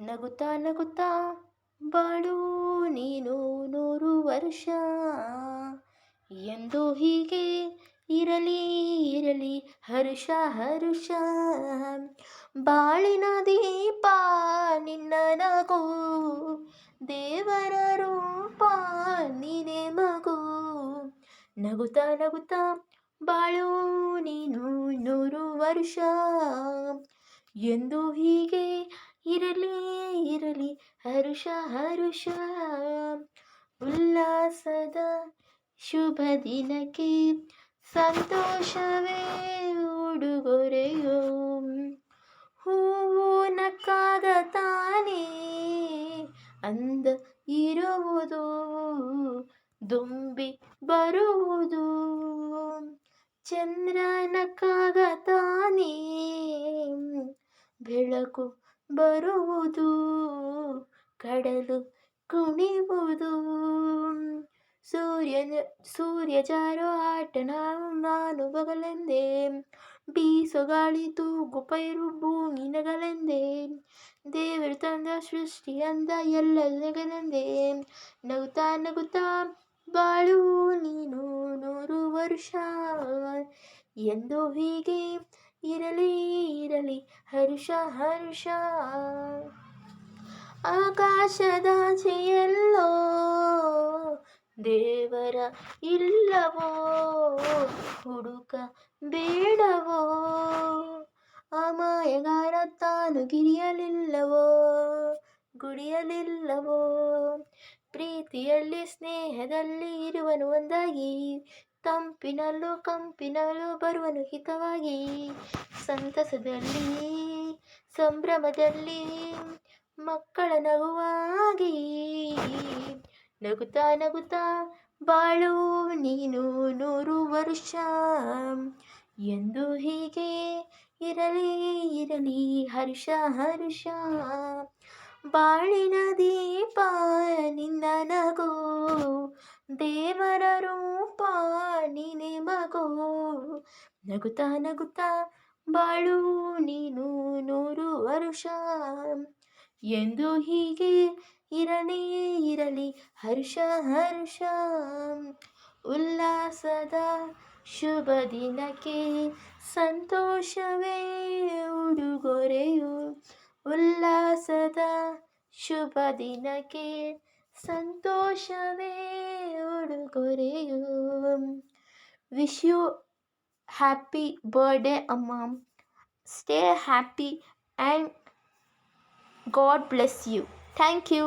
ನಗುತ್ತಾ ನಗುತ್ತಾ ಬಾಳು ನೀನು 100 ವರ್ಷ ಎಂದು ಹೀಗೆ ಇರಲಿ ಇರಲಿ ಹರುಷ ಹರುಷ. ಬಾಳಿನ ದೀಪ ನಿನ್ನ ನಗು, ದೇವರ ರೂಪ ನೀನೆ ಮಗು. ನಗುತ್ತಾ ನಗುತ್ತಾ ಬಾಳು ನೀನು 100 ವರ್ಷ ಎಂದು ಹೀಗೆ ಇರಲಿ ಇರಲಿ ಹರುಷ ಹರುಷ. ಉಲ್ಲಾಸದ ಶುಭ ದಿನಕ್ಕೆ ಸಂತೋಷವೇ ಉಡುಗೊರೆಯೋ. ಹೂವು ನಕ್ಕಾಗ ತಾನೇ ಅಂದ ಇರುವುದು, ದುಂಬಿ ಬರುವುದು. ಚಂದ್ರ ನಕ್ಕಾಗ ತಾನೇ ಬೆಳಕು ಬರುವುದು, ಕಡಲು ಕುಣಿಯುವುದು. ಸೂರ್ಯ ಜಾರೋ ಆಟ ನಾನು ಬಗಲೆಂದೆ, ಬೀಸೋ ಗಾಳಿ ತೂಗು ಪೈರು ಭೂಮಿ ನಗಲೆಂದೆ. ದೇವರು ತಂದ ಸೃಷ್ಟಿ ಅಂದ ಎಲ್ಲ ನಗಲೆಂದೆ. ನಗುತ್ತಾ ನಗುತ್ತಾ ಬಾಳು ನೀನು 100 ವರ್ಷ ಎಂದು ಹೀಗೆ ಇರಲಿ ಇರಲಿ ಹರುಷ ಹರುಷ. ಆಕಾಶದಾಚೆಯೆಲ್ಲೋ ದೇವರ ಇಲ್ಲವೋ, ಹುಡುಕ ಬೇಡವೋ. ಅಮಾಯಗಾರ ತಾನು ಗುಡಿಯಲಿಲ್ಲವೋ. ಪ್ರೀತಿಯಲ್ಲಿ ಸ್ನೇಹದಲ್ಲಿ ಇರುವನು ಒಂದಾಗಿ, ತಂಪಿನಲ್ಲೂ ಕಂಪಿನಲ್ಲೂ ಬರುವನು ಹಿತವಾಗಿ. ಸಂತಸದಲ್ಲಿ ಸಂಭ್ರಮದಲ್ಲಿ ಮಕ್ಕಳ ನಗುವಾಗಿ. ನಗುತ್ತಾ ನಗುತ್ತಾ ಬಾಳು ನೀನು 100 ವರ್ಷ ಎಂದು ಹೀಗೆ ಇರಲಿ ಇರಲಿ ಹರುಷ ಹರುಷ. ಬಾಳಿನ ದೀಪ ನಿನ್ನ ನಗು, ದೇವರ ರೂಪ ನೀನೆ ಮಗು. ನಗುತ್ತಾ ನಗುತ್ತಾ ಬಾಳು ನೀನು 100 ವರ್ಷ ಎಂದು ಹೀಗೆ ಇರಲಿ ಇರಲಿ ಹರ್ಷ ಹರ್ಷ. ಉಲ್ಲಾಸದ ಶುಭ ದಿನಕ್ಕೆ ಸಂತೋಷವೇ ಉಡುಗೊರೆಯು. ಉಲ್ಲಾಸದ ಶುಭ ದಿನಕ್ಕೆ ಸಂತೋಷವೇ ಉಡುಗೊರೆಯು. ವಿಶ್ ಯು ಹ್ಯಾಪಿ ಬರ್ಡೇ ಅಮ್ಮ. Stay happy and God bless you. Thank you.